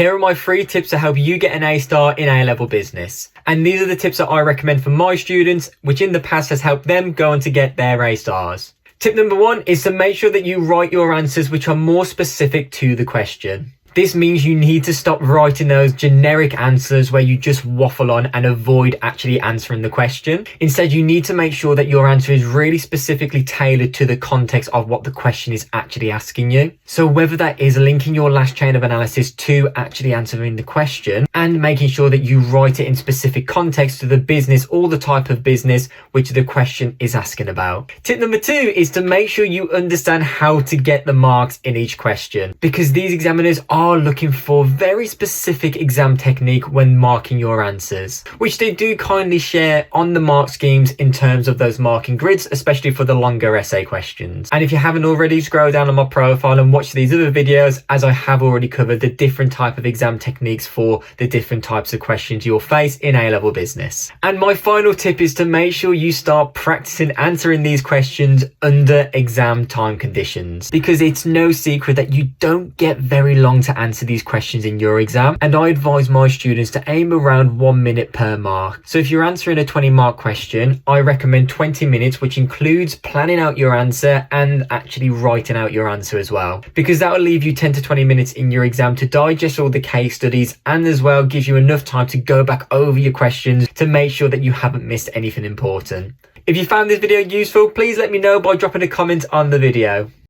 Here are my 3 tips to help you get an A star in A-level business. And these are the tips that I recommend for my students, which in the past has helped them go on to get their A stars. Tip number 1 is to make sure that you write your answers which are more specific to the question. This means you need to stop writing those generic answers where you just waffle on and avoid actually answering the question. Instead, you need to make sure that your answer is really specifically tailored to the context of what the question is actually asking you. So whether that is linking your last chain of analysis to actually answering the question and making sure that you write it in specific context to the business or the type of business which the question is asking about. Tip number 2 is to make sure you understand how to get the marks in each question, because these examiners are looking for very specific exam technique when marking your answers, which they do kindly share on the mark schemes in terms of those marking grids, especially for the longer essay questions. And if you haven't already, scroll down on my profile and watch these other videos, as I have already covered the different type of exam techniques for the different types of questions you'll face in A-level business. And my final tip is to make sure you start practicing answering these questions under exam time conditions, because it's no secret that you don't get very long to answer these questions in your exam, and I advise my students to aim around 1 minute per mark. So if you're answering a 20-mark question, I recommend 20 minutes, which includes planning out your answer and actually writing out your answer as well, because that will leave you 10 to 20 minutes in your exam to digest all the case studies, and as well gives you enough time to go back over your questions to make sure that you haven't missed anything important. If you found this video useful, please let me know by dropping a comment on the video.